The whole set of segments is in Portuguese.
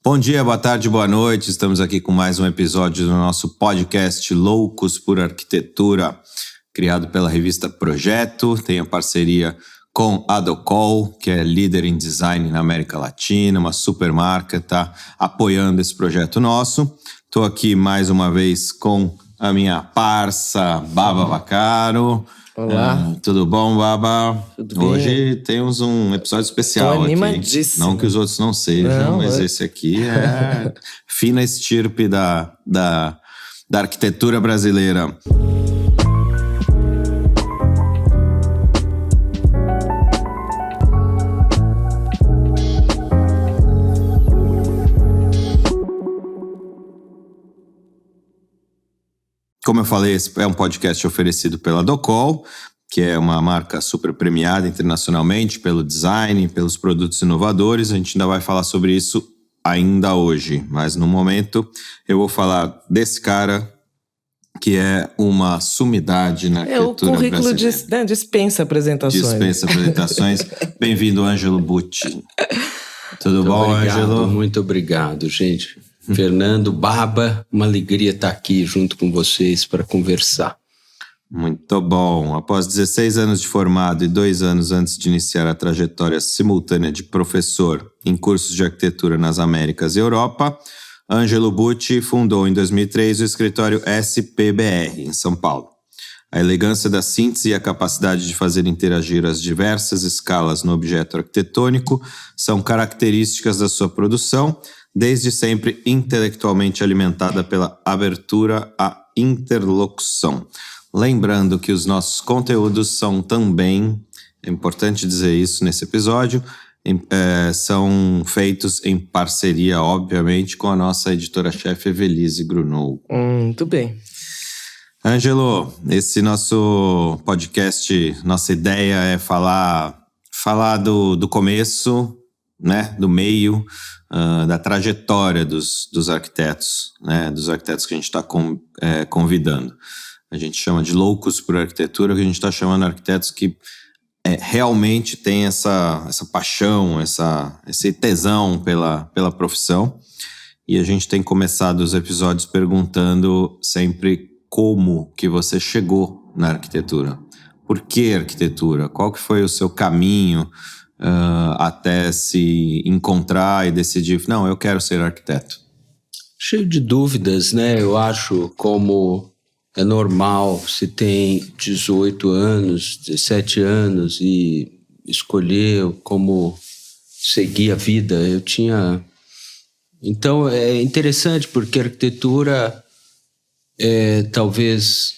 Bom dia, boa tarde, boa noite. Estamos aqui com mais um episódio do nosso podcast Loucos por Arquitetura, criado pela revista Projeto. Tem a parceria com a Docol, que é líder em design na América Latina, uma super marca, está apoiando esse projeto nosso. Estou aqui mais uma vez com a minha parça, Baba Vaccaro. Olá. Tudo bom, Baba? Tudo bem? Hoje temos um episódio especial aqui. Animadíssimo. Não que os outros não sejam, mas esse aqui é fina estirpe da arquitetura brasileira. Como eu falei, esse é um podcast oferecido pela Docol, que é uma marca super premiada internacionalmente pelo design, pelos produtos inovadores. A gente ainda vai falar sobre isso ainda hoje, mas no momento eu vou falar desse cara que é uma sumidade na arquitetura brasileira. É o currículo dispensa apresentações. Dispensa apresentações. Bem-vindo, Ângelo Bucci. Tudo Muito bom, obrigado, Ângelo? Muito obrigado, gente. Fernando, Baba, uma alegria estar aqui junto com vocês para conversar. Muito bom. Após 16 anos de formado e 2 anos antes de iniciar a trajetória simultânea de professor em cursos de arquitetura nas Américas e Europa, Ângelo Bucci fundou em 2003 o escritório SPBR, em São Paulo. A elegância da síntese e a capacidade de fazer interagir as diversas escalas no objeto arquitetônico são características da sua produção, desde sempre intelectualmente alimentada pela abertura à interlocução. Lembrando que os nossos conteúdos são também, é importante dizer isso nesse episódio, são feitos em parceria, obviamente, com a nossa editora-chefe Evelise Grunow. Muito bem. Ângelo, esse nosso podcast, nossa ideia é falar do começo, né, do meio, da trajetória dos arquitetos, né, dos arquitetos que a gente está convidando. A gente chama de loucos por arquitetura, que a gente está chamando arquitetos que realmente têm essa paixão, esse tesão pela profissão. E a gente tem começado os episódios perguntando sempre como que você chegou na arquitetura. Por que arquitetura? Qual que foi o seu caminho até se encontrar e decidir, não, eu quero ser arquiteto? Cheio de dúvidas, né? Eu acho como é normal se tem 18 anos, 17 anos e escolher como seguir a vida. Então é interessante porque a arquitetura é talvez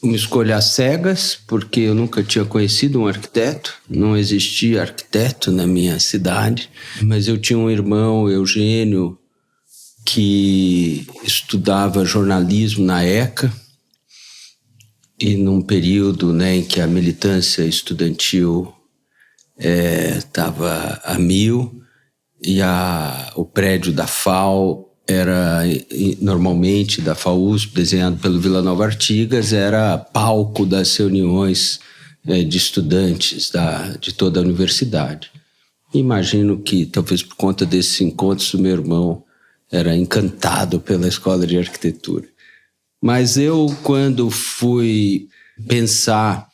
uma escolha às cegas, porque eu nunca tinha conhecido um arquiteto, não existia arquiteto na minha cidade, mas eu tinha um irmão, Eugênio, que estudava jornalismo na ECA, e num período, né, em que a militância estudantil estava a mil, e o prédio da FAU era, normalmente, da FAUSP, desenhado pelo Vila Nova Artigas, era palco das reuniões de estudantes de toda a universidade. Imagino que, talvez por conta desses encontros, o meu irmão era encantado pela escola de arquitetura. Mas eu, quando fui pensar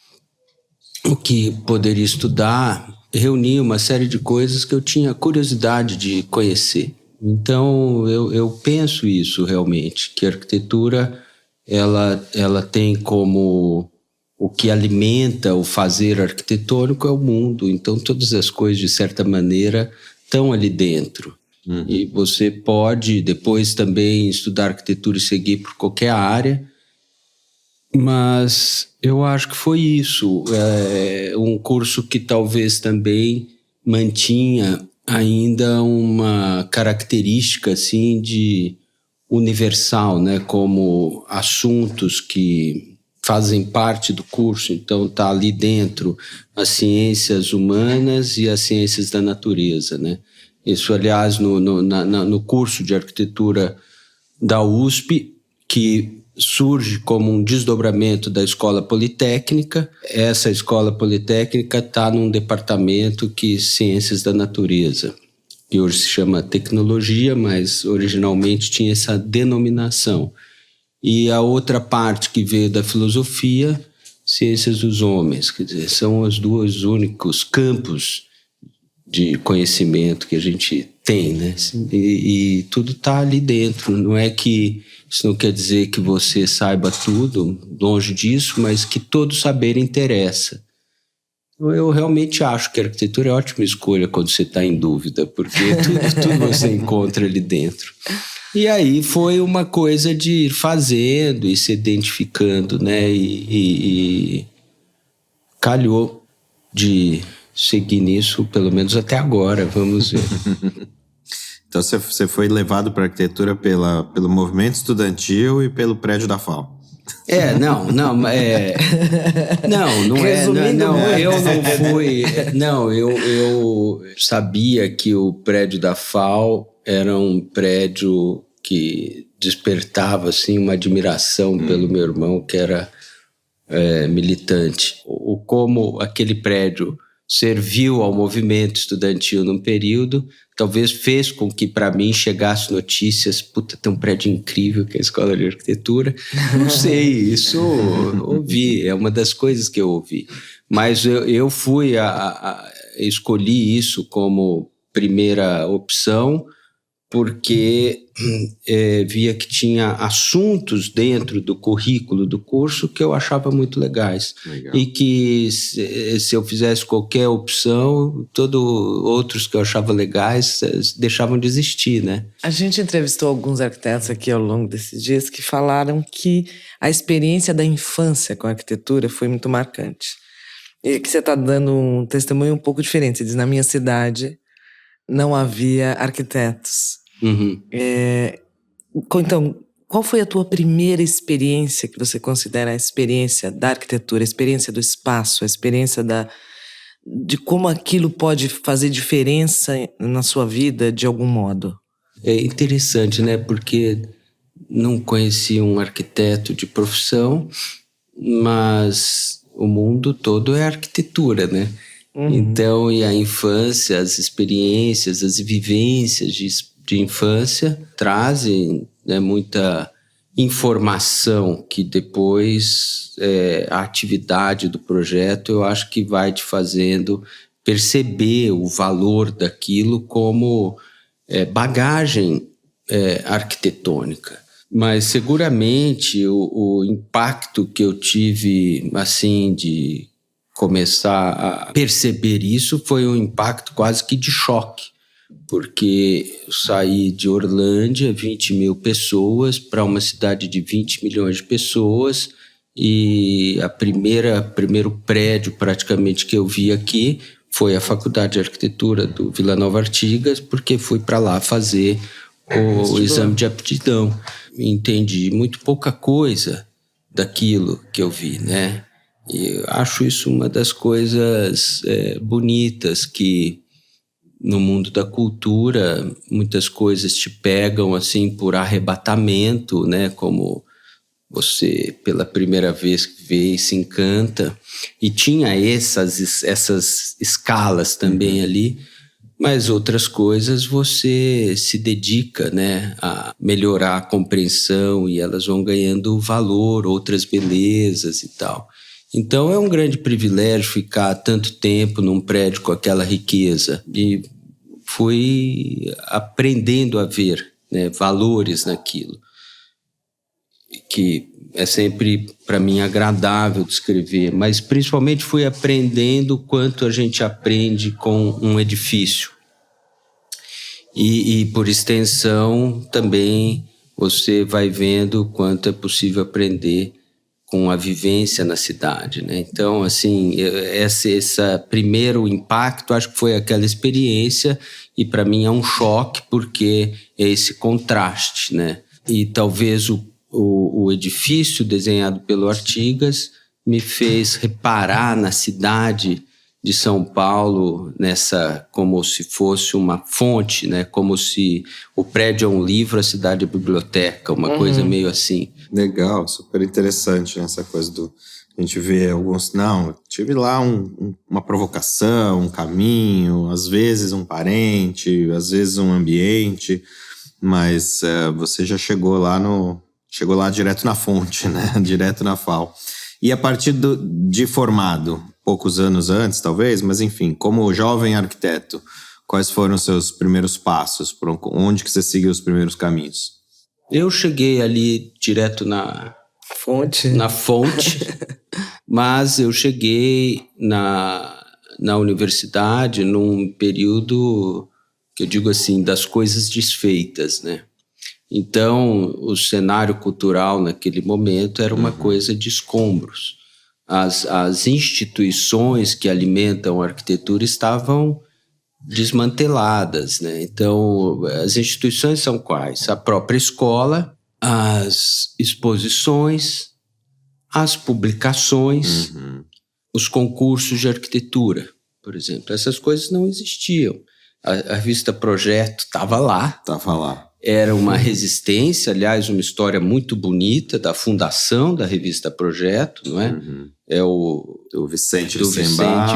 o que poderia estudar, reuni uma série de coisas que eu tinha curiosidade de conhecer. Então, eu penso isso realmente, que a arquitetura ela tem como o que alimenta o fazer arquitetônico é o mundo. Então, todas as coisas, de certa maneira, estão ali dentro. E você pode depois também estudar arquitetura e seguir por qualquer área, mas eu acho que foi isso. Um curso que talvez também mantinha ainda uma característica assim de universal, né, como assuntos que fazem parte do curso. Então tá ali dentro as ciências humanas e as ciências da natureza, né? Isso, aliás, no curso de arquitetura da USP, que surge como um desdobramento da Escola Politécnica. Essa Escola Politécnica está num departamento que Ciências da Natureza. que hoje se chama tecnologia, mas originalmente tinha essa denominação. E a outra parte que veio da filosofia, ciências dos homens, quer dizer, são os dois únicos campos de conhecimento que a gente tem, né? E tudo está ali dentro. Não é que isso não quer dizer que você saiba tudo, longe disso, mas que todo saber interessa. Eu realmente acho que a arquitetura é uma ótima escolha quando você está em dúvida, porque tudo você encontra ali dentro. E aí foi uma coisa de ir fazendo e se identificando, né? E calhou de seguir nisso, pelo menos até agora, vamos ver. Então você foi levado para a arquitetura pelo movimento estudantil e pelo prédio da FAO. Eu sabia que o prédio da FAO era um prédio que despertava assim uma admiração pelo meu irmão, que era militante. Como aquele prédio serviu ao movimento estudantil num período, talvez fez com que para mim chegasse notícias, tem um prédio incrível que é a Escola de Arquitetura. Não sei, isso ouvi, é uma das coisas que eu ouvi. Mas eu escolhi isso como primeira opção, porque via que tinha assuntos dentro do currículo do curso que eu achava muito legais. Legal. E que se eu fizesse qualquer opção, outros que eu achava legais deixavam de existir, né? A gente entrevistou alguns arquitetos aqui ao longo desses dias que falaram que a experiência da infância com a arquitetura foi muito marcante. E que você está dando um testemunho um pouco diferente. Você diz, na minha cidade não havia arquitetos. Uhum. Então, qual foi a tua primeira experiência que você considera a experiência da arquitetura, a experiência do espaço, a experiência de como aquilo pode fazer diferença na sua vida de algum modo? É interessante, né? Porque não conheci um arquiteto de profissão, mas o mundo todo é arquitetura, né? Uhum. Então, e a infância, as experiências, as vivências de infância trazem, né, muita informação que depois a atividade do projeto eu acho que vai te fazendo perceber o valor daquilo como bagagem arquitetônica. Mas seguramente o impacto que eu tive assim de começar a perceber isso foi um impacto quase que de choque, porque eu saí de Orlândia, 20 mil pessoas, para uma cidade de 20 milhões de pessoas, e primeiro prédio praticamente que eu vi aqui foi a Faculdade de Arquitetura do Vila Nova Artigas, porque fui para lá fazer o exame de aptidão. Entendi muito pouca coisa daquilo que eu vi, né? E eu acho isso uma das coisas bonitas, que no mundo da cultura muitas coisas te pegam assim por arrebatamento, né? Como você pela primeira vez que vê e se encanta. E tinha essas escalas também ali, mas outras coisas você se dedica, né, a melhorar a compreensão e elas vão ganhando valor, outras belezas e tal. Então é um grande privilégio ficar tanto tempo num prédio com aquela riqueza. E fui aprendendo a ver, né, valores naquilo, que é sempre, para mim, agradável descrever, mas principalmente fui aprendendo o quanto a gente aprende com um edifício. E por extensão, também você vai vendo o quanto é possível aprender com a vivência na cidade, né? Então, assim, esse primeiro impacto, acho que foi aquela experiência, e para mim é um choque, porque é esse contraste, né? E talvez o edifício desenhado pelo Artigas me fez reparar na cidade de São Paulo, como se fosse uma fonte, né? Como se o prédio é um livro, a cidade é biblioteca, uma coisa meio assim. Legal, super interessante, né? Essa coisa A gente vê alguns, não, tive lá uma provocação, um caminho, às vezes um parente, às vezes um ambiente, mas você já chegou lá direto na fonte, né? Direto na FAO. E a partir de formado, poucos anos antes talvez, mas enfim, como jovem arquiteto, quais foram os seus primeiros passos? Onde que você seguiu os primeiros caminhos? Eu cheguei ali direto na fonte, mas eu cheguei na universidade num período que eu digo assim, das coisas desfeitas, né? Então, o cenário cultural naquele momento era uma coisa de escombros. As instituições que alimentam a arquitetura estavam desmanteladas, né? Então, as instituições são quais? A própria escola, as exposições, as publicações, os concursos de arquitetura, por exemplo. Essas coisas não existiam. A revista Projeto estava lá. Era uma resistência, aliás, uma história muito bonita da fundação da revista Projeto, não é? É o Vicente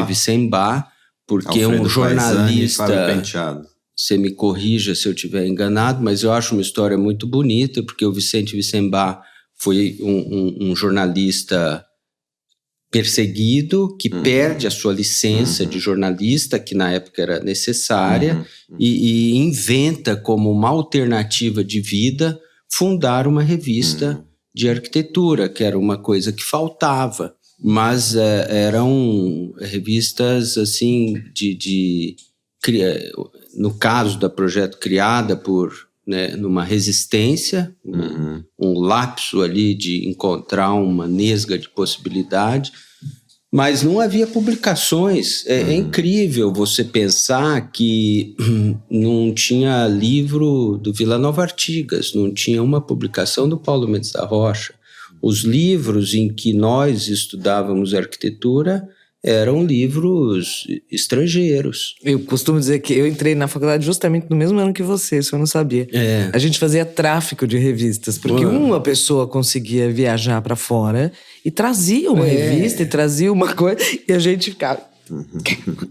Vicembá, porque Alfredo um jornalista... Penteado. Você me corrija se eu estiver enganado, mas eu acho uma história muito bonita, porque o Vicente Vicembá foi um jornalista perseguido, que perde a sua licença de jornalista, que na época era necessária, e inventa como uma alternativa de vida fundar uma revista de arquitetura, que era uma coisa que faltava. Mas eram revistas assim no caso da Projeto, criada por, né, numa resistência, um lapso ali de encontrar uma nesga de possibilidade, mas não havia publicações. É incrível você pensar que não tinha livro do Vila Nova Artigas, não tinha uma publicação do Paulo Mendes da Rocha. Os livros em que nós estudávamos arquitetura eram livros estrangeiros. Eu costumo dizer que eu entrei na faculdade justamente no mesmo ano que você, isso eu não sabia. A gente fazia tráfico de revistas, porque uma pessoa conseguia viajar para fora e trazia uma revista, e trazia uma coisa, e a gente ficava...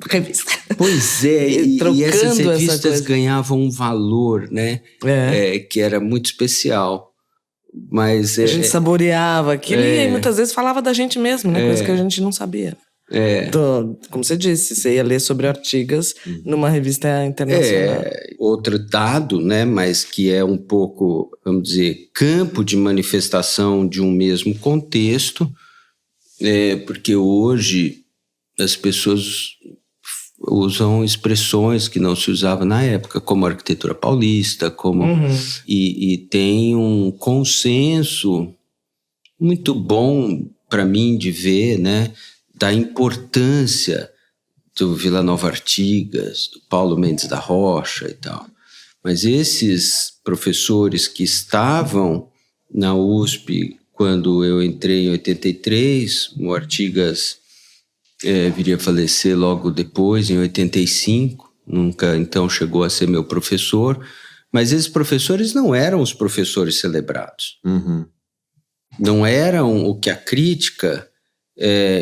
revista. Pois é, e essas revistas ganhavam um valor, né? Que era muito especial. Mas a gente saboreava aquilo e muitas vezes falava da gente mesmo, né? Coisa que a gente não sabia. Então, como você disse, você ia ler sobre Artigas numa revista internacional. Outro dado, né, mas que é um pouco, vamos dizer, campo de manifestação de um mesmo contexto, porque hoje as pessoas usam expressões que não se usavam na época, como arquitetura paulista, e tem um consenso muito bom para mim de ver, né, da importância do Vila Nova Artigas, do Paulo Mendes da Rocha e tal. Mas esses professores que estavam na USP quando eu entrei em 83, o Artigas viria a falecer logo depois, em 85, nunca então chegou a ser meu professor, mas esses professores não eram os professores celebrados. Não eram o que a crítica...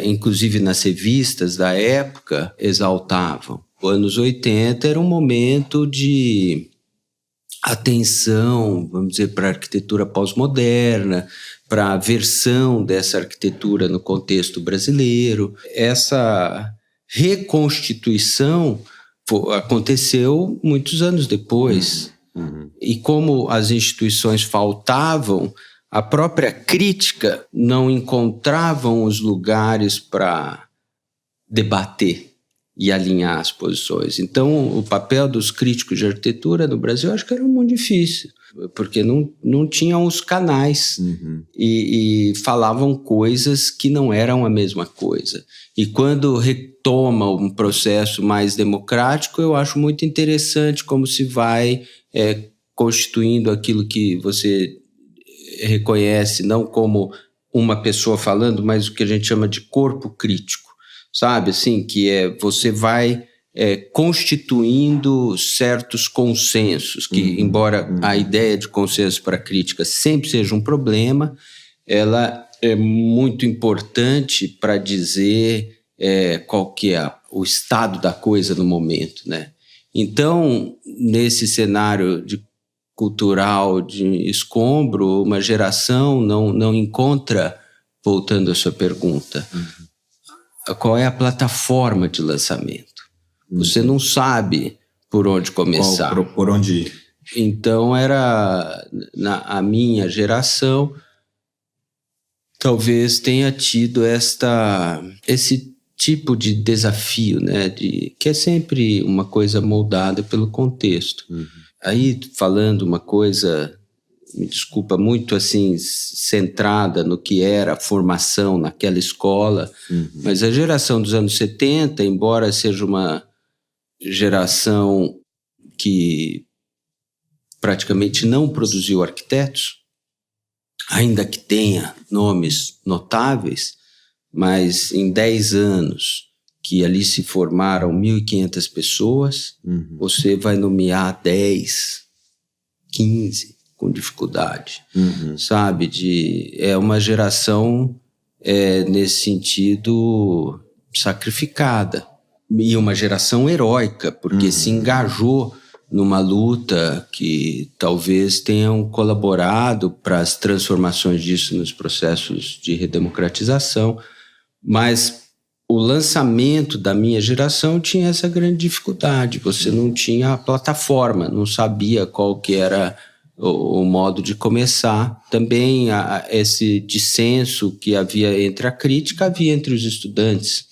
inclusive nas revistas da época, exaltavam. Os anos 80 era um momento de atenção, vamos dizer, para a arquitetura pós-moderna, para a versão dessa arquitetura no contexto brasileiro. Essa reconstituição aconteceu muitos anos depois. E como as instituições faltavam, a própria crítica não encontravam os lugares para debater e alinhar as posições. Então, o papel dos críticos de arquitetura no Brasil, acho que era muito difícil, porque não tinham os canais e falavam coisas que não eram a mesma coisa. E quando retoma um processo mais democrático, eu acho muito interessante como se vai constituindo aquilo que você reconhece não como uma pessoa falando, mas o que a gente chama de corpo crítico, sabe? Assim, que você vai constituindo certos consensos, que embora a ideia de consenso para a crítica sempre seja um problema, ela é muito importante para dizer qual que é o estado da coisa no momento, né? Então, nesse cenário cultural de escombro, uma geração não encontra, voltando à sua pergunta, qual é a plataforma de lançamento. Você não sabe por onde começar. Por onde ir. Então, a minha geração talvez tenha tido esse tipo de desafio, né? Que é sempre uma coisa moldada pelo contexto. Aí, falando uma coisa, me desculpa, muito assim, centrada no que era a formação naquela escola, mas a geração dos anos 70, embora seja uma geração que praticamente não produziu arquitetos, ainda que tenha nomes notáveis, mas em 10 anos que ali se formaram 1.500 pessoas, você vai nomear 10, 15 com dificuldade, sabe? É uma geração, nesse sentido, sacrificada. E uma geração heróica, porque se engajou numa luta que talvez tenham colaborado para as transformações disso nos processos de redemocratização, mas o lançamento da minha geração tinha essa grande dificuldade. Você não tinha a plataforma, não sabia qual que era o modo de começar. Também esse dissenso que havia entre a crítica, havia entre os estudantes.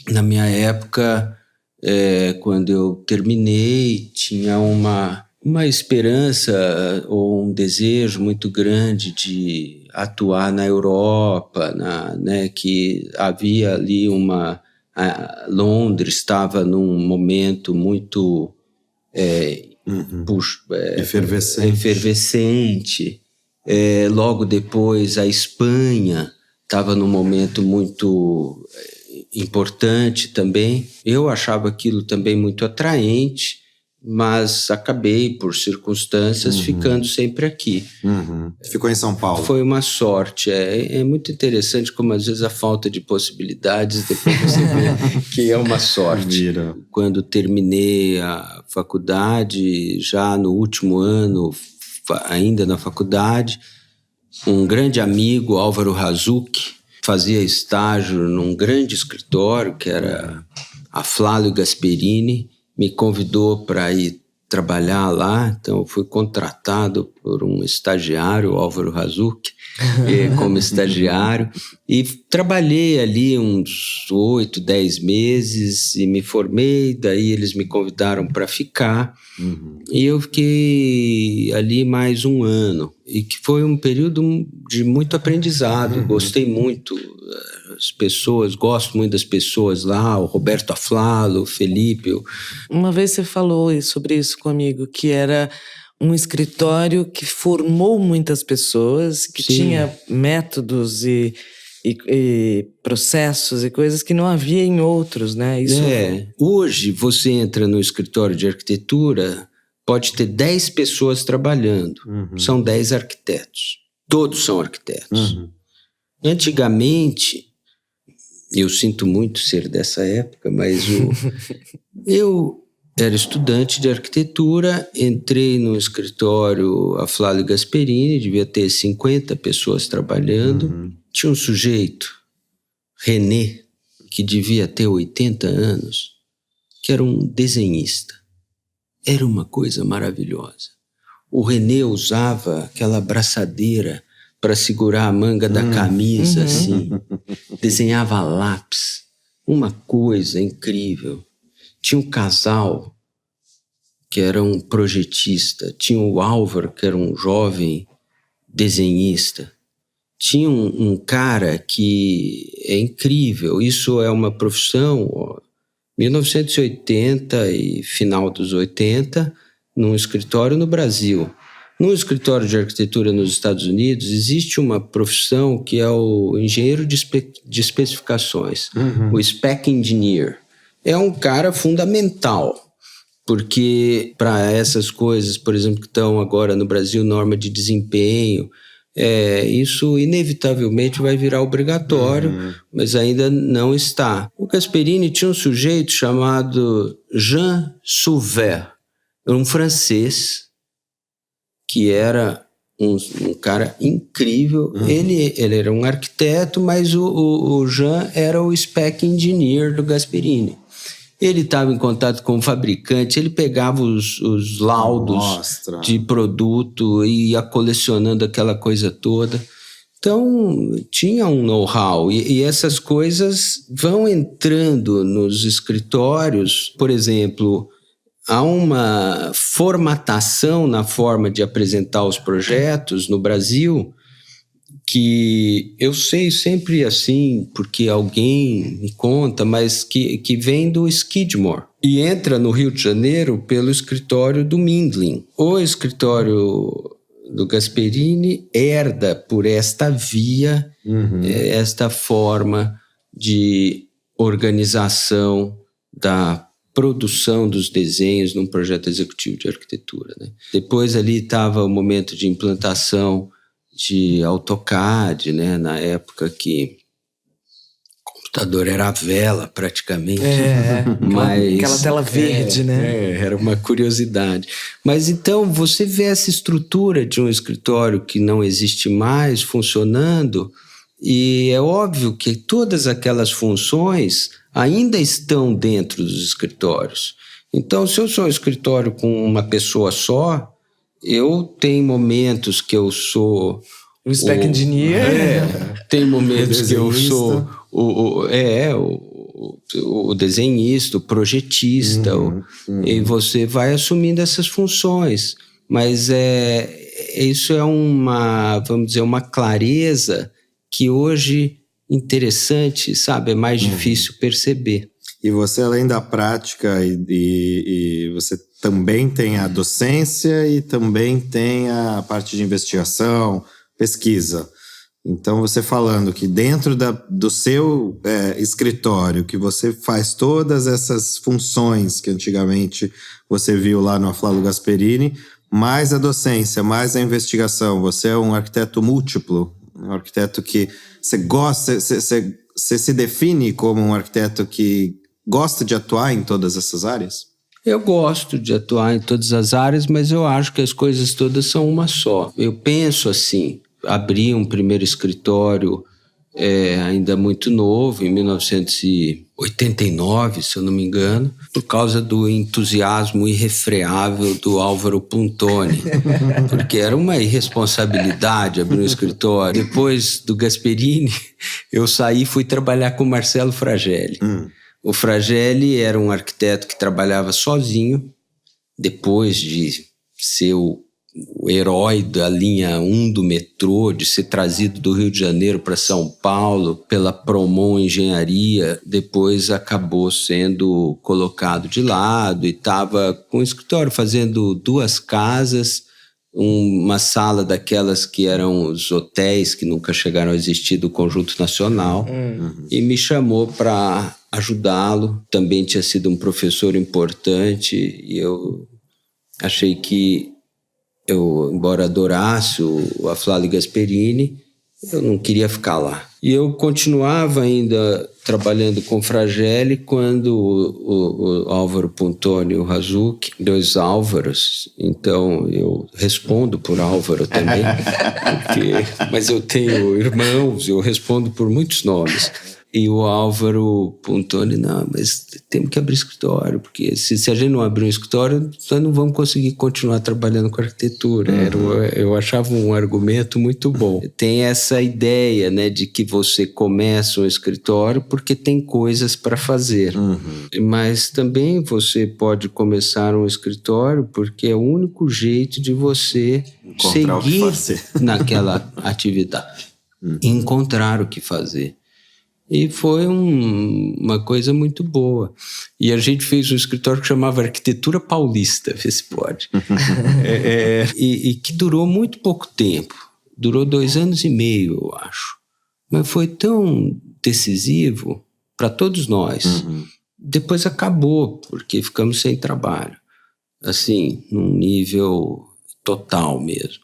Na minha época, quando eu terminei, tinha uma esperança ou um desejo muito grande de atuar na Europa, né, que havia ali Londres estava num momento muito efervescente. Logo depois, a Espanha estava num momento muito importante também. Eu achava aquilo também muito atraente, mas acabei, por circunstâncias, ficando sempre aqui. Ficou em São Paulo? Foi uma sorte. É muito interessante como, às vezes, a falta de possibilidades, depois você vê que é uma sorte. Quando terminei a faculdade, já no último ano, ainda na faculdade, um grande amigo, Álvaro Razucchi, fazia estágio num grande escritório, que era a Flávio Gasperini, me convidou para ir trabalhar lá, então eu fui contratado por um estagiário, Álvaro Razucchi, como estagiário, e trabalhei ali uns 8, 10 meses e me formei, daí eles me convidaram para ficar, e eu fiquei ali mais um ano, e que foi um período de muito aprendizado, gostei muito. As pessoas, gosto muito das pessoas lá, o Roberto Aflalo, o Felipe. Uma vez você falou sobre isso comigo, que era um escritório que formou muitas pessoas, que tinha métodos e processos e coisas que não havia em outros, né? Hoje você entra no escritório de arquitetura, pode ter 10 pessoas trabalhando, são 10 arquitetos, todos são arquitetos. Antigamente, eu sinto muito ser dessa época, mas eu era estudante de arquitetura, entrei no escritório Aflalo Gasperini, devia ter 50 pessoas trabalhando. Tinha um sujeito, René, que devia ter 80 anos, que era um desenhista. Era uma coisa maravilhosa. O René usava aquela abraçadeira para segurar a manga da camisa, assim. Desenhava a lápis. Uma coisa incrível. Tinha um casal que era um projetista. Tinha o Álvaro, que era um jovem desenhista. Tinha um cara que é incrível. Isso é uma profissão, 1980 e final dos 80, num escritório no Brasil. No escritório de arquitetura nos Estados Unidos, existe uma profissão que é o engenheiro de especificações, o spec engineer. É um cara fundamental, porque para essas coisas, por exemplo, que estão agora no Brasil, norma de desempenho, isso inevitavelmente vai virar obrigatório, mas ainda não está. O Gasperini tinha um sujeito chamado Jean Sauveur, um francês que era um cara incrível. Ele era um arquiteto, mas o Jean era o spec engineer do Gasperini. Ele estava em contato com o fabricante, ele pegava os laudos de produto e ia colecionando aquela coisa toda. Então, tinha um know-how. E essas coisas vão entrando nos escritórios. Por exemplo, há uma formatação na forma de apresentar os projetos no Brasil que eu sei sempre assim, porque alguém me conta, mas que vem do Skidmore e entra no Rio de Janeiro pelo escritório do Mindlin. O escritório do Gasperini herda por esta via, esta forma de organização da produção dos desenhos num projeto executivo de arquitetura, né? Depois ali estava o momento de implantação de AutoCAD, né? Na época que o computador era a vela praticamente. Mas aquela tela verde, né? Era uma curiosidade. Mas então você vê essa estrutura de um escritório que não existe mais funcionando, e é óbvio que todas aquelas funções ainda estão dentro dos escritórios. Então, se eu sou um escritório com uma pessoa só, eu tenho momentos que eu sou o spec engineer. Tem momentos que eu sou o desenhista, o projetista, e você vai assumindo essas funções. Mas isso é vamos dizer, uma clareza que hoje interessante, sabe? É mais difícil perceber. E você, além da prática, e você também tem a docência e também tem a parte de investigação, pesquisa. Então, você falando que dentro do seu escritório, que você faz todas essas funções que antigamente você viu lá no Aflalo Gasperini, mais a docência, mais a investigação. Você é um arquiteto múltiplo, um arquiteto que você gosta, você se define como um arquiteto que gosta de atuar em todas essas áreas? Eu gosto de atuar em todas as áreas, mas eu acho que as coisas todas são uma só. Eu penso assim, abri um primeiro escritório ainda muito novo, em 1989, se eu não me engano, por causa do entusiasmo irrefreável do Álvaro Puntoni, porque era uma irresponsabilidade abrir um escritório. Depois do Gasperini, eu saí e fui trabalhar com o Marcelo Fragelli. O Fragelli era um arquiteto que trabalhava sozinho, depois de ser o herói da linha 1 do metrô, de ser trazido do Rio de Janeiro para São Paulo pela Promon Engenharia, depois acabou sendo colocado de lado e estava com o escritório fazendo 2 casas, uma sala daquelas que eram os hotéis que nunca chegaram a existir do Conjunto Nacional, e me chamou para ajudá-lo. Também tinha sido um professor importante e eu achei que embora adorasse o Aflalo Gasperini, eu não queria ficar lá. E eu continuava ainda trabalhando com o Fragelli quando o Álvaro Puntoni e o Razucchi, 2 Álvaros, então eu respondo por Álvaro também, mas eu tenho irmãos, eu respondo por muitos nomes. E o Álvaro Puntoni, não, mas temos que abrir escritório, porque se a gente não abrir um escritório, nós não vamos conseguir continuar trabalhando com arquitetura. Eu achava um argumento muito bom. Tem essa ideia, né, de que você começa um escritório porque tem coisas para fazer. Mas também você pode começar um escritório porque é o único jeito de você seguir naquela atividade. Encontrar o que fazer. E foi uma coisa muito boa. E a gente fez um escritório que chamava Arquitetura Paulista, vê se pode. E que durou muito pouco tempo. Durou 2 anos e meio, eu acho. Mas foi tão decisivo para todos nós. Depois acabou, porque ficamos sem trabalho. Assim, num nível total mesmo.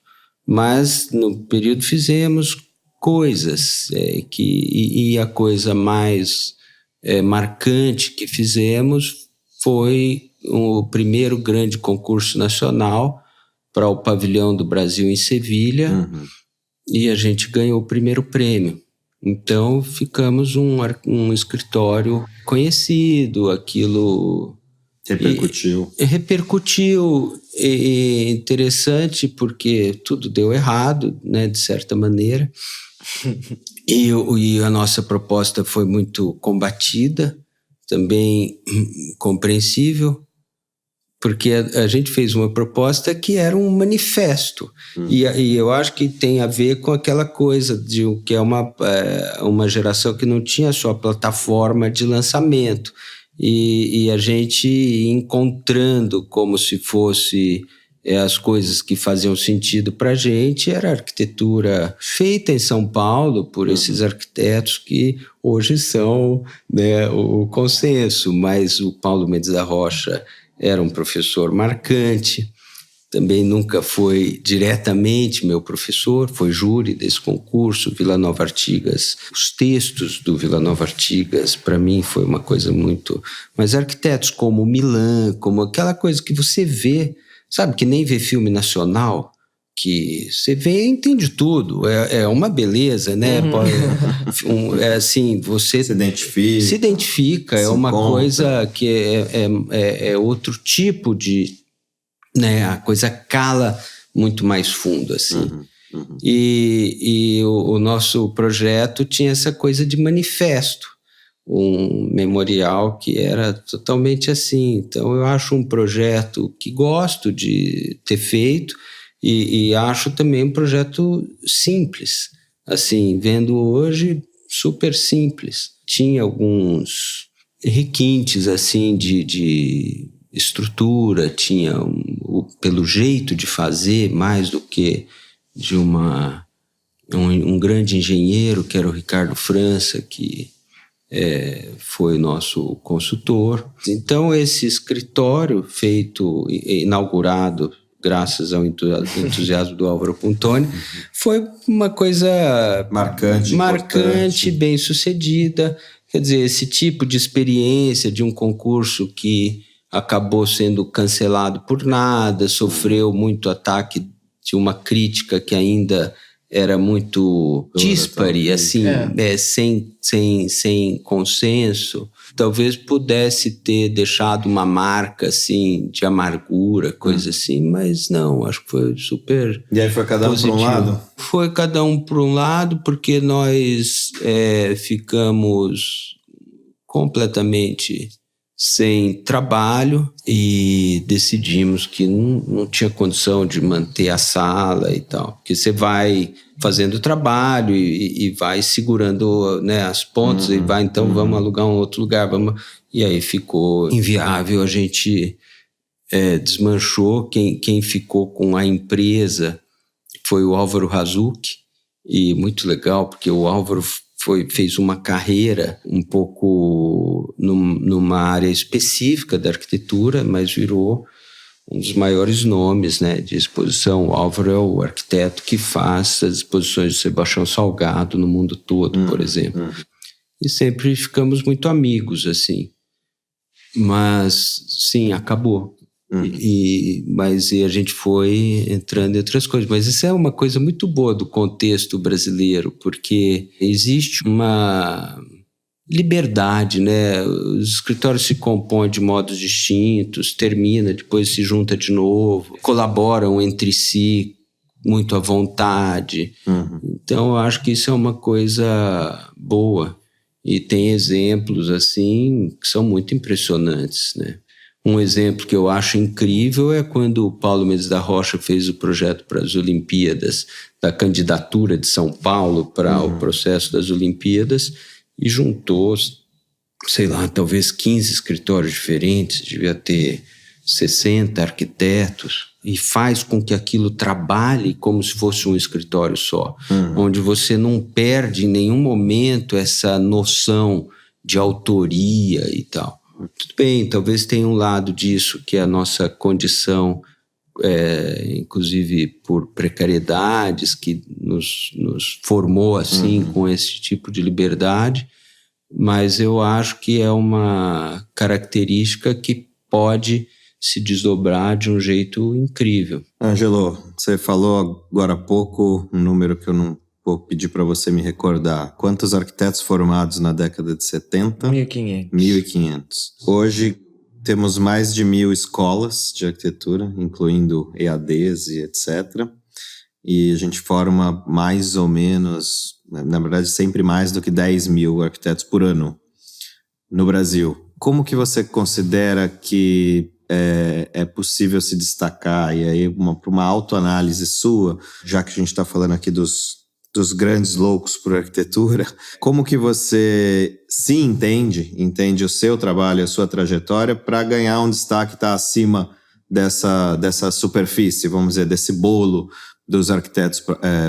Mas no período fizemos coisas e a coisa mais marcante que fizemos foi o primeiro grande concurso nacional para o Pavilhão do Brasil em Sevilha, e a gente ganhou o primeiro prêmio. Então ficamos um escritório conhecido, aquilo... Repercutiu, e interessante porque tudo deu errado, né, de certa maneira. E a nossa proposta foi muito combatida, também compreensível, porque a gente fez uma proposta que era um manifesto. E eu acho que tem a ver com aquela coisa de que é uma geração que não tinha sua plataforma de lançamento. E a gente encontrando como se fosse as coisas que faziam sentido para a gente, era a arquitetura feita em São Paulo por esses arquitetos que hoje são, né, o consenso. Mas o Paulo Mendes da Rocha era um professor marcante, também nunca foi diretamente meu professor, foi júri desse concurso, Vila Nova Artigas. Os textos do Vila Nova Artigas, para mim, foi uma coisa muito... Mas arquitetos como Milan, como aquela coisa que você vê, sabe, que nem vê filme nacional, que você vê e entende tudo, é uma beleza, né? É assim, você se identifica, é uma coisa que é outro tipo de... Né, a coisa cala muito mais fundo, assim. E o nosso projeto tinha essa coisa de manifesto, um memorial que era totalmente assim. Então eu acho um projeto que gosto de ter feito e acho também um projeto simples, assim, vendo hoje, super simples. Tinha alguns requintes assim de estrutura, tinha pelo jeito de fazer, mais do que de um grande engenheiro, que era o Ricardo França, que foi nosso consultor. Então esse escritório inaugurado graças ao entusiasmo do Álvaro Pontoni, foi uma coisa marcante, bem sucedida. Quer dizer, esse tipo de experiência de um concurso que acabou sendo cancelado por nada, sofreu muito ataque de uma crítica que ainda era muito díspare, assim, sem consenso. Talvez pudesse ter deixado uma marca, assim, de amargura, coisa assim, mas não, acho que foi super E aí foi cada positivo. Um para um lado? Foi cada um para um lado, porque nós ficamos completamente sem trabalho e decidimos que não tinha condição de manter a sala e tal. Porque você vai fazendo trabalho e vai segurando, né, as pontas e vai, então vamos alugar um outro lugar. E aí ficou inviável, a gente desmanchou. Quem ficou com a empresa foi o Álvaro Razucchi, e muito legal, porque o Álvaro fez uma carreira um pouco numa área específica da arquitetura, mas virou um dos maiores nomes, né, de exposição. O Álvaro é o arquiteto que faz as exposições de Sebastião Salgado no mundo todo, por exemplo. E sempre ficamos muito amigos, assim. Mas, sim, acabou. Mas a gente foi entrando em outras coisas. Mas isso é uma coisa muito boa do contexto brasileiro, porque existe uma liberdade, né? Os escritórios se compõem de modos distintos, termina, depois se junta de novo, colaboram entre si muito à vontade. Então, eu acho que isso é uma coisa boa. E tem exemplos, assim, que são muito impressionantes, né? Um exemplo que eu acho incrível é quando o Paulo Mendes da Rocha fez o projeto para as Olimpíadas, da candidatura de São Paulo para o processo das Olimpíadas, e juntou, sei lá, talvez 15 escritórios diferentes, devia ter 60 arquitetos, e faz com que aquilo trabalhe como se fosse um escritório só, onde você não perde em nenhum momento essa noção de autoria e tal. Tudo bem, talvez tenha um lado disso, que é a nossa condição inclusive por precariedades, que nos formou assim, com esse tipo de liberdade, mas eu acho que é uma característica que pode se desdobrar de um jeito incrível. Ângelo, você falou agora há pouco um número que eu não vou pedir para você me recordar. Quantos arquitetos formados na década de 70? 1.500. 1.500. Hoje temos mais de 1.000 escolas de arquitetura, incluindo EADs e etc. E a gente forma mais ou menos, na verdade, sempre mais do que 10.000 arquitetos por ano no Brasil. Como que você considera que é possível se destacar? E aí, para uma autoanálise sua, já que a gente está falando aqui dos grandes loucos por arquitetura, como que você se entende o seu trabalho, a sua trajetória, para ganhar um destaque que está acima dessa superfície, vamos dizer, desse bolo dos arquitetos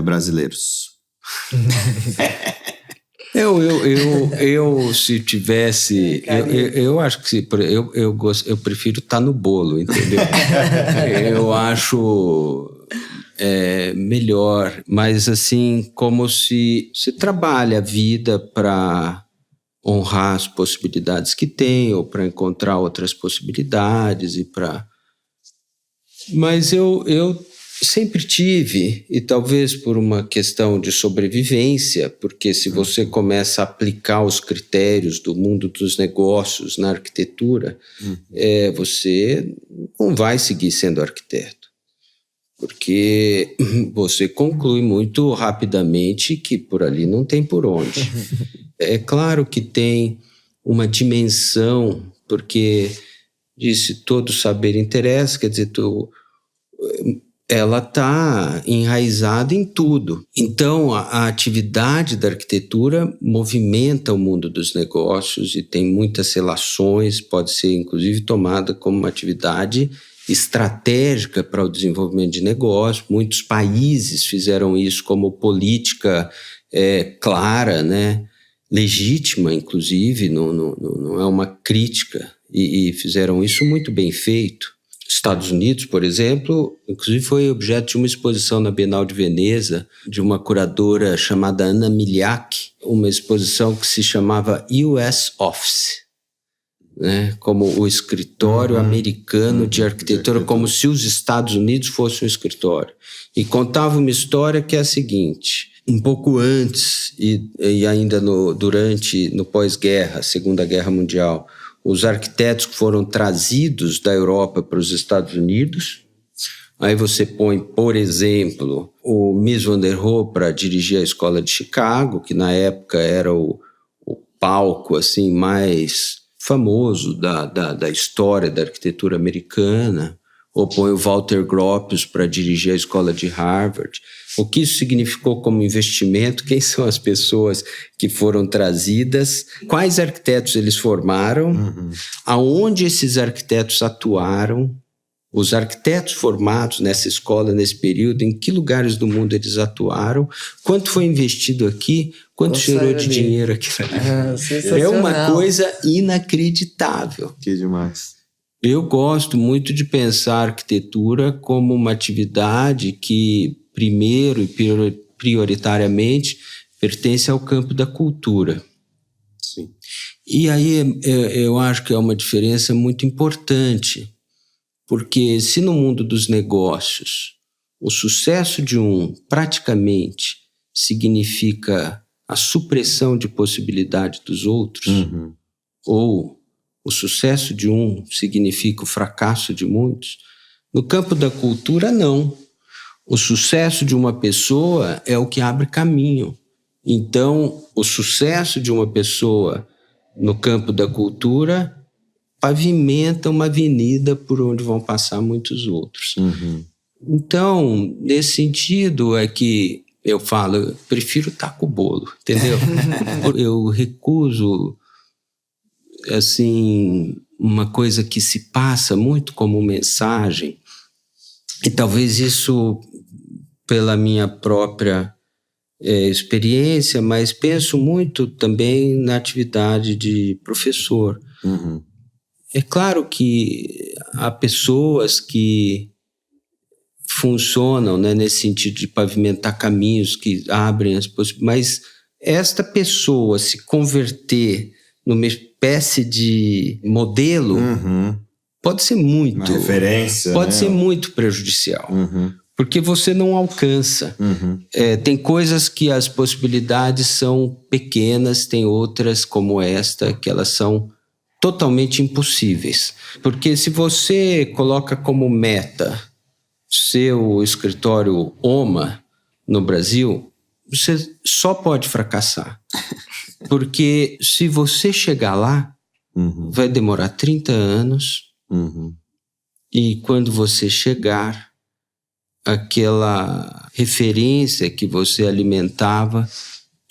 brasileiros? Eu se tivesse, eu acho que eu prefiro estar no bolo, entendeu? Eu acho melhor, mas assim, como se trabalha a vida para honrar as possibilidades que tem, ou para encontrar outras possibilidades, mas eu sempre tive, e talvez por uma questão de sobrevivência, porque se você começa a aplicar os critérios do mundo dos negócios na arquitetura, você não vai seguir sendo arquiteto, porque você conclui muito rapidamente que por ali não tem por onde. É claro que tem uma dimensão, porque disse todo saber interessa, quer dizer, ela está enraizada em tudo. Então, a atividade da arquitetura movimenta o mundo dos negócios e tem muitas relações, pode ser inclusive tomada como uma atividade estratégica para o desenvolvimento de negócios. Muitos países fizeram isso como política clara, né? Legítima, inclusive, não é uma crítica, e fizeram isso muito bem feito. Estados Unidos, por exemplo, inclusive foi objeto de uma exposição na Bienal de Veneza, de uma curadora chamada Anna Miliak, uma exposição que se chamava US Office, né? Como o escritório americano de arquitetura, como se os Estados Unidos fossem um escritório. E contava uma história que é a seguinte: um pouco antes e ainda no pós-guerra, Segunda Guerra Mundial, os arquitetos que foram trazidos da Europa para os Estados Unidos. Aí você põe, por exemplo, o Mies van der Rohe para dirigir a Escola de Chicago, que na época era o palco assim, mais famoso da história da arquitetura americana. Ou põe o Walter Gropius para dirigir a Escola de Harvard. O que isso significou como investimento? Quem são as pessoas que foram trazidas? Quais arquitetos eles formaram? Aonde esses arquitetos atuaram? Os arquitetos formados nessa escola, nesse período, em que lugares do mundo eles atuaram? Quanto foi investido aqui? Quanto gerou de dinheiro aqui? É uma coisa inacreditável. Que demais. Eu gosto muito de pensar a arquitetura como uma atividade que, primeiro e prioritariamente, pertence ao campo da cultura. Sim. E aí eu acho que é uma diferença muito importante, porque se no mundo dos negócios o sucesso de um praticamente significa a supressão de possibilidade dos outros, ou o sucesso de um significa o fracasso de muitos, no campo da cultura, não. O sucesso de uma pessoa é o que abre caminho. Então, o sucesso de uma pessoa no campo da cultura pavimenta uma avenida por onde vão passar muitos outros. Então, nesse sentido é que eu falo, eu prefiro estar com o bolo, entendeu? Eu recuso assim, uma coisa que se passa muito como mensagem, e talvez isso pela minha própria experiência, mas penso muito também na atividade de professor. É claro que há pessoas que funcionam, né, nesse sentido de pavimentar caminhos que abrem as possibilidades. Mas esta pessoa se converter numa espécie de modelo pode ser muito... Uma referência, pode né? ser muito prejudicial. Porque você não alcança. Tem coisas que as possibilidades são pequenas, tem outras como esta que elas são totalmente impossíveis. Porque se você coloca como meta seu escritório OMA no Brasil, você só pode fracassar. Porque se você chegar lá, vai demorar 30 anos e quando você chegar, aquela referência que você alimentava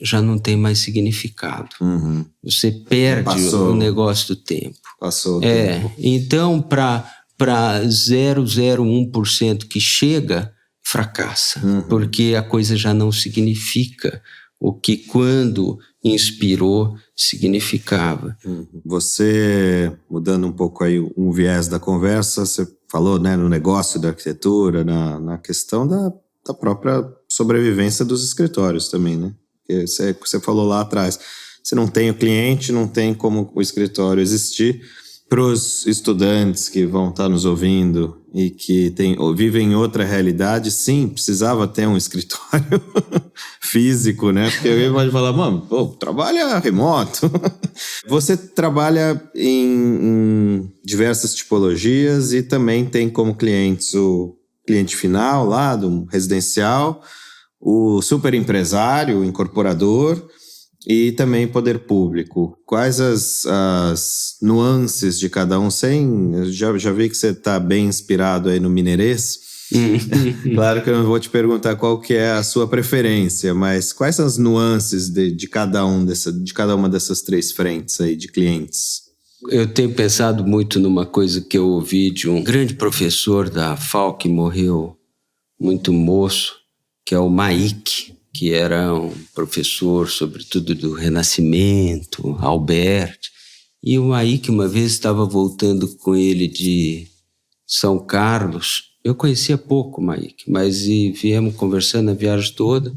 já não tem mais significado. Você perde o negócio do tempo. Passou o tempo. Então, para 0,01% que chega, fracassa. Porque a coisa já não significa o que quando inspirou significava. Você, mudando um pouco aí um viés da conversa, você falou, né, no negócio da arquitetura, na questão da própria sobrevivência dos escritórios também, né? Porque você falou lá atrás, você não tem o cliente, não tem como o escritório existir. Para os estudantes que vão estar nos ouvindo e que vivem em outra realidade, sim, precisava ter um escritório físico, né? Porque alguém pode falar, mano, trabalha remoto. Você trabalha em diversas tipologias e também tem como clientes o cliente final lá do residencial, o super empresário, o incorporador e também poder público. Quais as nuances de cada um? Já vi que você está bem inspirado aí no mineirês. Claro que eu não vou te perguntar qual que é a sua preferência, mas quais são as nuances de cada uma dessas três frentes aí de clientes? Eu tenho pensado muito numa coisa que eu ouvi de um grande professor da FAU que morreu muito moço, que é o Maik, que era um professor, sobretudo do Renascimento, Albert. E o Maik, uma vez, estava voltando com ele de São Carlos. Eu conhecia pouco o Maik, mas viemos conversando a viagem toda.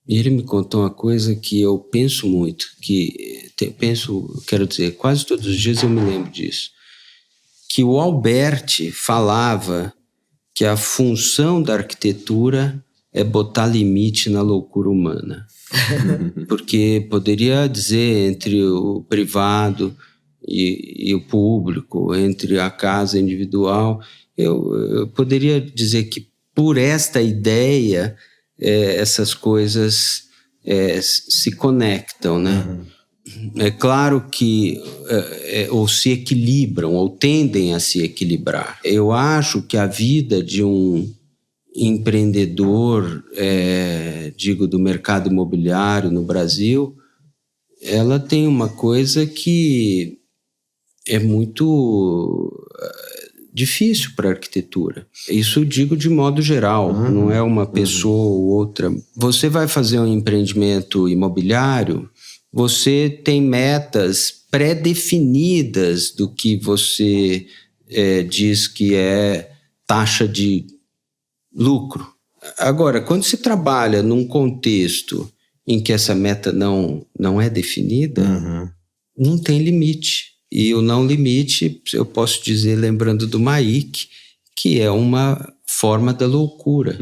E ele me contou uma coisa que eu penso muito, quero dizer, quase todos os dias eu me lembro disso. Que o Albert falava que a função da arquitetura é botar limite na loucura humana. Porque poderia dizer entre o privado e o público, entre a casa individual, eu poderia dizer que por esta ideia essas coisas se conectam, né? É claro que ou se equilibram, ou tendem a se equilibrar. Eu acho que a vida de um empreendedor, digo, do mercado imobiliário no Brasil, ela tem uma coisa que é muito difícil para a arquitetura. Isso digo de modo geral, não é uma pessoa ou outra. Você vai fazer um empreendimento imobiliário, você tem metas pré-definidas do que você diz que é taxa de lucro. Agora, quando se trabalha num contexto em que essa meta não é definida, não tem limite. E o não limite, eu posso dizer, lembrando do Maik, que é uma forma da loucura.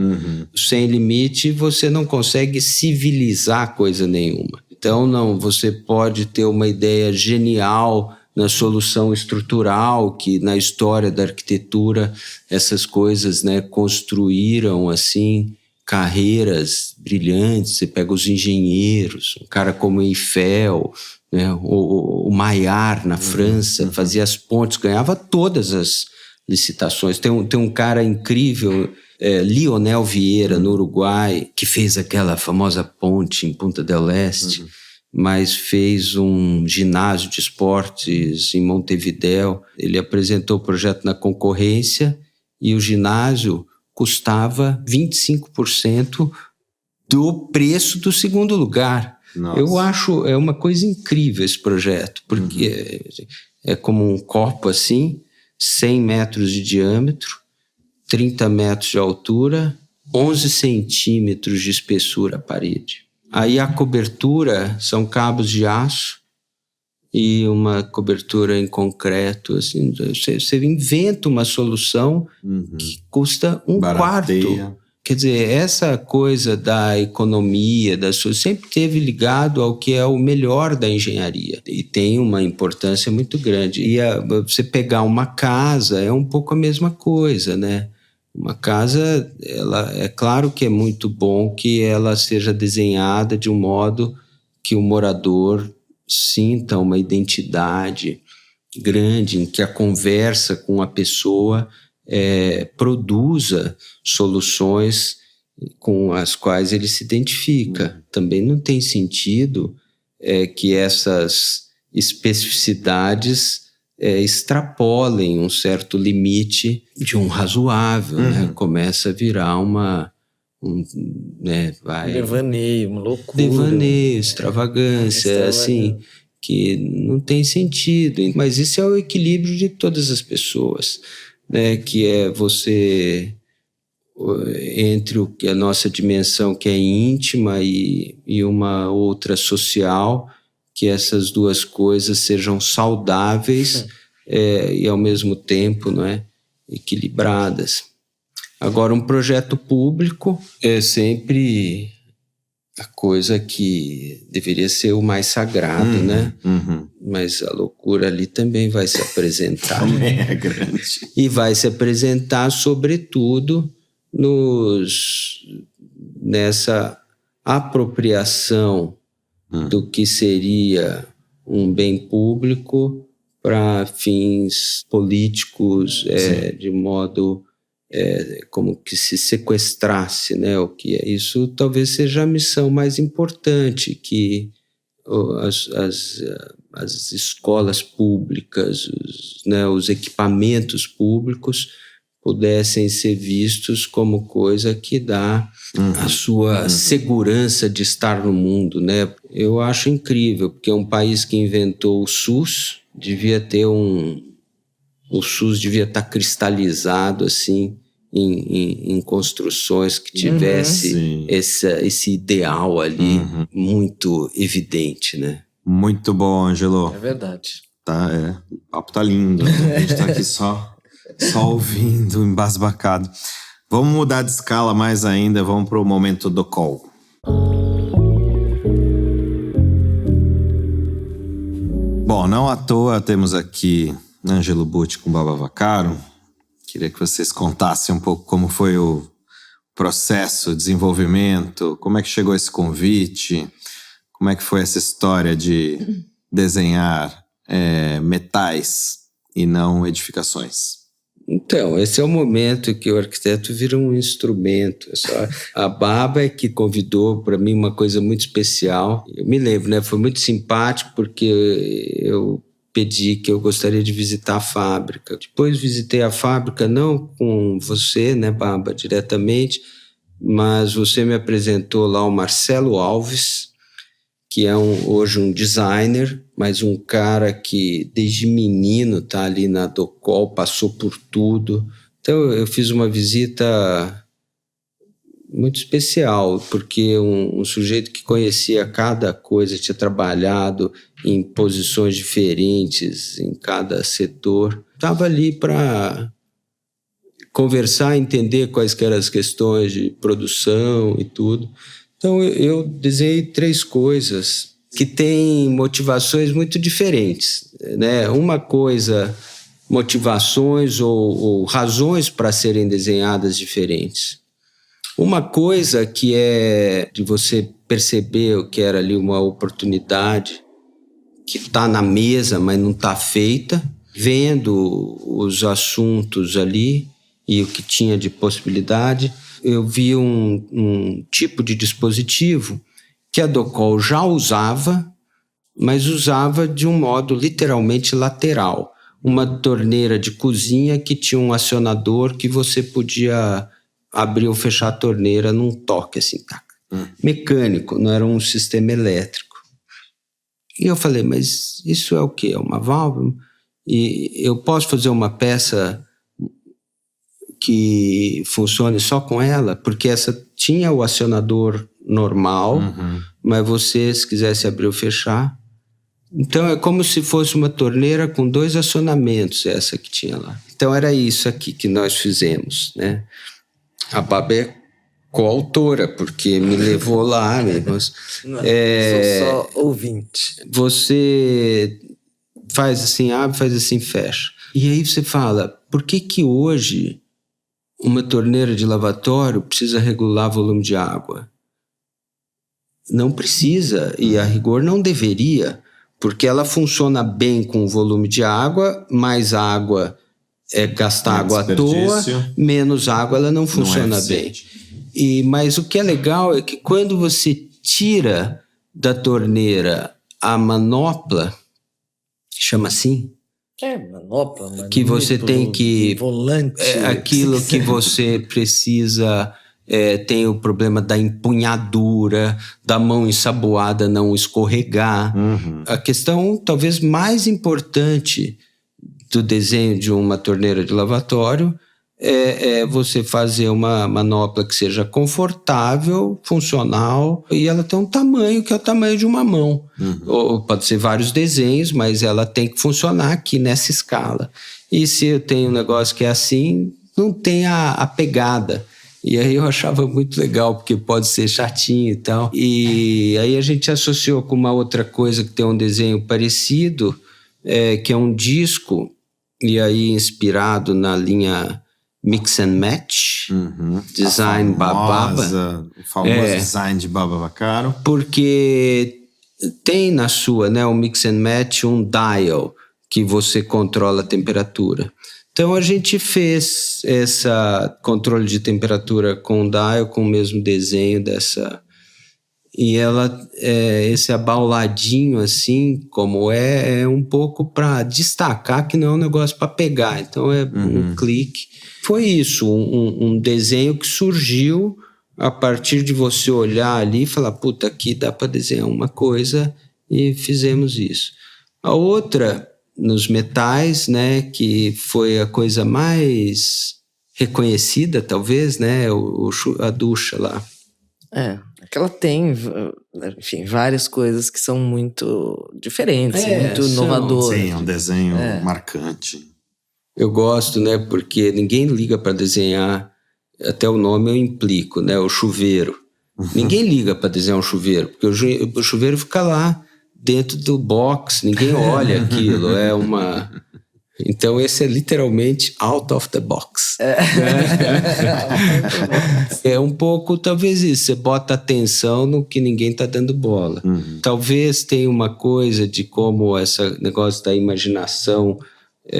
Sem limite, você não consegue civilizar coisa nenhuma. Então, você pode ter uma ideia genial na solução estrutural, que na história da arquitetura essas coisas, né, construíram assim carreiras brilhantes. Você pega os engenheiros, um cara como Eiffel, né, o Maillard na França, fazia as pontes, ganhava todas as licitações. Tem um cara incrível, Lionel Vieira, no Uruguai, que fez aquela famosa ponte em Punta del Este, mas fez um ginásio de esportes em Montevidéu. Ele apresentou o projeto na concorrência e o ginásio custava 25% do preço do segundo lugar. Nossa. Eu acho uma coisa incrível esse projeto, porque é como um copo assim, 100 metros de diâmetro, 30 metros de altura, 11 centímetros de espessura a parede. Aí a cobertura são cabos de aço e uma cobertura em concreto. Assim, você inventa uma solução que custa um quarto. Quer dizer, essa coisa da economia, sempre teve ligado ao que é o melhor da engenharia. E tem uma importância muito grande. E você pegar uma casa é um pouco a mesma coisa, né? Uma casa, é claro que é muito bom que ela seja desenhada de um modo que o morador sinta uma identidade grande, em que a conversa com a pessoa produza soluções com as quais ele se identifica. Também não tem sentido que essas especificidades extrapolem um certo limite de um razoável, né? Começa a virar devaneio, uma loucura. Devaneio, extravagância, assim, que não tem sentido. Mas isso é o equilíbrio de todas as pessoas, né? Que é você, entre a nossa dimensão que é íntima e uma outra social, que essas duas coisas sejam saudáveis e ao mesmo tempo, não é, equilibradas. Agora, um projeto público é sempre a coisa que deveria ser o mais sagrado, né? Mas a loucura ali também vai se apresentar. Também é grande. E vai se apresentar, sobretudo, nessa apropriação do que seria um bem público para fins políticos, de modo como que se sequestrasse, né? O que é isso? Talvez seja a missão mais importante, que as escolas públicas, os equipamentos públicos pudessem ser vistos como coisa que dá a sua segurança de estar no mundo, né? Eu acho incrível, porque um país que inventou o SUS devia ter o SUS devia estar cristalizado assim em construções que tivesse esse ideal ali muito evidente, né? Muito bom, Ângelo. É verdade. O papo tá lindo. A gente tá aqui só ouvindo, embasbacado. Vamos mudar de escala mais ainda, vamos pro momento do call. Bom, não à toa temos aqui Ângelo Butti com Baba Vaccaro. Queria que vocês contassem um pouco como foi o processo, o desenvolvimento, como é que chegou esse convite, como é que foi essa história de desenhar metais e não edificações. Então, esse é o momento que o arquiteto vira um instrumento. A Baba é que convidou para mim uma coisa muito especial. Eu me lembro, né? Foi muito simpático porque eu pedi que eu gostaria de visitar a fábrica. Depois visitei a fábrica, não com você, né, Baba, diretamente, mas você me apresentou lá o Marcelo Alves, que é hoje um designer, mas um cara que desde menino está ali na Docol, passou por tudo. Então eu fiz uma visita muito especial, porque um sujeito que conhecia cada coisa, tinha trabalhado em posições diferentes em cada setor, estava ali para conversar, entender quais que eram as questões de produção e tudo. Então eu desenhei 3 coisas que têm motivações muito diferentes, né? Uma coisa, motivações ou razões para serem desenhadas diferentes. Uma coisa que é de você perceber o que era ali uma oportunidade que está na mesa, mas não está feita, vendo os assuntos ali e o que tinha de possibilidade. Eu vi um tipo de dispositivo que a Docol já usava, mas usava de um modo literalmente lateral. Uma torneira de cozinha que tinha um acionador que você podia abrir ou fechar a torneira num toque, assim, mecânico, não era um sistema elétrico. E eu falei, mas isso é o quê? É uma válvula? E eu posso fazer uma peça que funcione só com ela, porque essa tinha o acionador normal, mas você, se quisesse abrir ou fechar. Então é como se fosse uma torneira com 2 acionamentos, essa que tinha lá. Então era isso aqui que nós fizemos, né? A Baba é coautora, porque me levou lá. Não, sou só ouvinte. Você faz assim, abre, faz assim, fecha. E aí você fala, por que hoje uma torneira de lavatório precisa regular volume de água? Não precisa, e a rigor não deveria, porque ela funciona bem com o volume de água, mais água é gastar água à toa, menos água ela não funciona bem. Mas o que é legal é que quando você tira da torneira a manopla, chama assim? Manopla, que você tem que... volante. Aquilo que você precisa... tem o problema da empunhadura, da mão ensaboada não escorregar. A questão talvez mais importante do desenho de uma torneira de lavatório é você fazer uma manopla que seja confortável, funcional, e ela tem um tamanho que é o tamanho de uma mão. Ou pode ser vários desenhos, mas ela tem que funcionar aqui nessa escala. E se eu tenho um negócio que é assim, não tem a pegada. E aí eu achava muito legal, porque pode ser chatinho e tal. E aí a gente associou com uma outra coisa que tem um desenho parecido, que é um disco, e aí inspirado na linha Mix and Match, design Baba. O famoso design de Baba Vaccaro. Porque tem na sua, né, o Mix and Match, um dial que você controla a temperatura. Então a gente fez esse controle de temperatura com o dial, com o mesmo desenho dessa. E ela, esse abauladinho assim, como é um pouco para destacar que não é um negócio para pegar. Então é um clique. Foi isso, um desenho que surgiu a partir de você olhar ali e falar, puta, aqui dá para desenhar uma coisa, e fizemos isso. A outra, nos metais, né, que foi a coisa mais reconhecida, talvez, né, a ducha lá. Que ela tem, enfim, várias coisas que são muito diferentes, muito inovadoras. Sim, é um desenho marcante. Eu gosto, né, porque ninguém liga para desenhar, até o nome eu implico, né, o chuveiro. Ninguém liga para desenhar um chuveiro, porque o chuveiro fica lá, dentro do box, ninguém olha aquilo, Então esse é literalmente out of the box. É um pouco, talvez isso, você bota atenção no que ninguém está dando bola. Talvez tenha uma coisa de como esse negócio da imaginação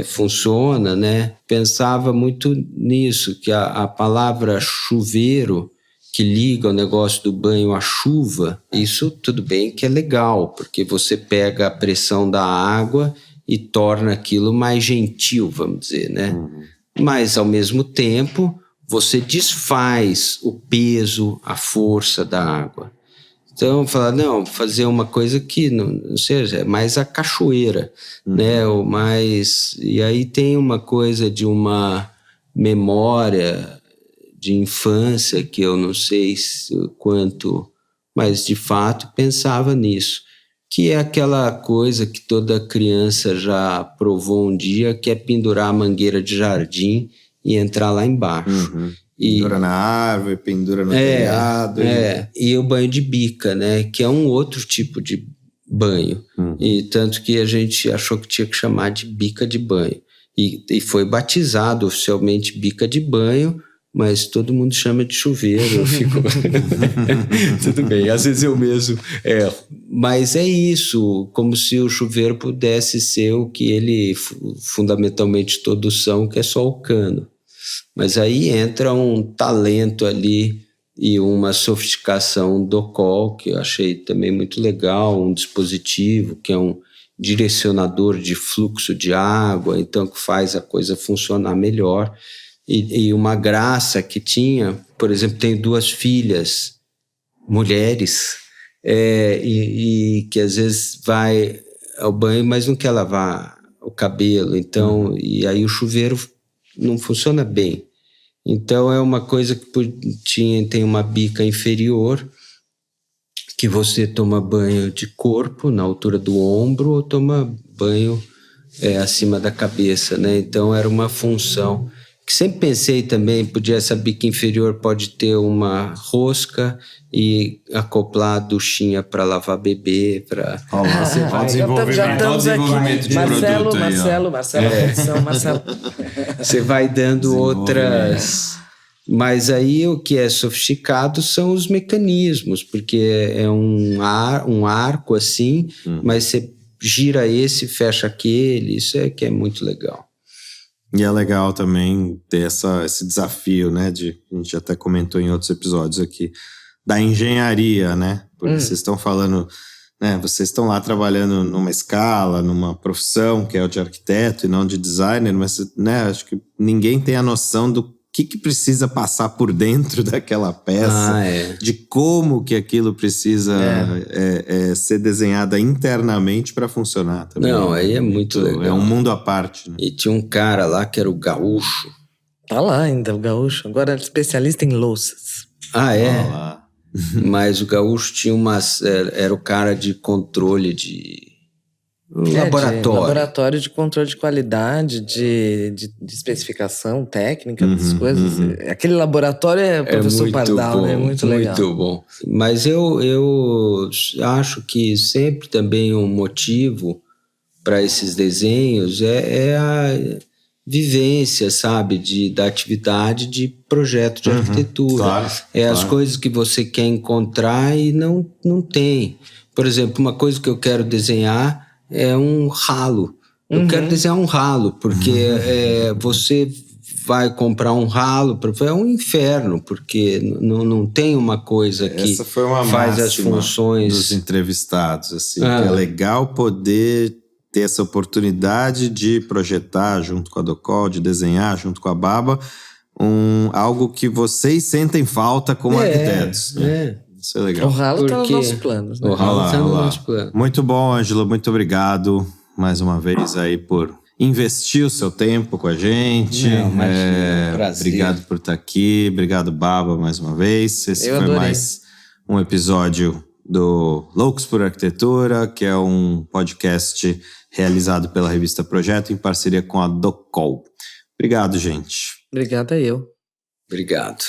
funciona, né? Pensava muito nisso, que a palavra chuveiro, que liga o negócio do banho à chuva, isso tudo bem que é legal, porque você pega a pressão da água e torna aquilo mais gentil, vamos dizer, né? Mas, ao mesmo tempo, você desfaz o peso, a força da água. Então, falar, não, fazer uma coisa que não seja, é mais a cachoeira, né? E aí tem uma coisa de uma memória de infância que eu não sei quanto, mas de fato pensava nisso, que é aquela coisa que toda criança já provou um dia, que é pendurar a mangueira de jardim e entrar lá embaixo. Pendura na árvore, pendura no telhado. E o banho de bica, né? Que é um outro tipo de banho. E tanto que a gente achou que tinha que chamar de bica de banho. E foi batizado oficialmente bica de banho, mas todo mundo chama de chuveiro. Eu fico... Tudo bem, às vezes eu mesmo erro. Mas é isso, como se o chuveiro pudesse ser o que ele fundamentalmente todos são, que é só o cano. Mas aí entra um talento ali e uma sofisticação do call, que eu achei também muito legal, um dispositivo que é um direcionador de fluxo de água, então que faz a coisa funcionar melhor. E uma graça que tinha, por exemplo, tenho 2 filhas, mulheres, e que às vezes vai ao banho, mas não quer lavar o cabelo, então, e aí o chuveiro não funciona bem. Então é uma coisa que tem uma bica inferior, que você toma banho de corpo na altura do ombro ou toma banho acima da cabeça, né? Então era uma função que sempre pensei também, essa bica inferior pode ter uma rosca e acoplar a duchinha para lavar bebê, para... Olha o desenvolvimento de produto aí, Marcelo. Você vai dando outras... Mas aí o que é sofisticado são os mecanismos, porque é um arco assim, mas você gira esse, fecha aquele, isso é que é muito legal. E é legal também ter esse desafio, né? A gente até comentou em outros episódios aqui, da engenharia, né? Porque vocês estão falando, né? Vocês estão lá trabalhando numa escala, numa profissão que é o de arquiteto e não de designer, mas, né? Acho que ninguém tem a noção do que precisa passar por dentro daquela peça, de como que aquilo precisa ser desenhada internamente para funcionar também. Não, aí é muito legal. É um mundo à parte, né? E tinha um cara lá que era o Gaúcho. Tá lá ainda o Gaúcho, agora é especialista em louças. Ah, é? Mas o Gaúcho tinha era o cara de controle de... laboratório de controle de qualidade, de especificação técnica das coisas. Aquele laboratório é o professor Pardal, né? Muito legal. Muito bom. Mas eu acho que sempre também um motivo para esses desenhos é a vivência, sabe? Da atividade de projeto de arquitetura. Claro, as coisas que você quer encontrar e não tem. Por exemplo, uma coisa que eu quero desenhar é um ralo. Eu quero desenhar um ralo, porque você vai comprar um ralo, é um inferno, porque não tem uma coisa que essa foi uma faz as funções dos entrevistados, assim, que é legal poder ter essa oportunidade de projetar junto com a Docol, de desenhar junto com a Baba, algo que vocês sentem falta como arquitetos. Né? Isso é legal. O ralo tá nos nossos planos, né? O ralo tá nos nossos planos. Muito bom, Ângelo. Muito obrigado mais uma vez aí por investir o seu tempo com a gente. Prazer. Obrigado por estar aqui. Obrigado, Baba, mais uma vez. Esse foi mais um episódio do Loucos por Arquitetura, que é um podcast realizado pela revista Projeto em parceria com a Docol. Obrigado, gente. Obrigada eu. Obrigado.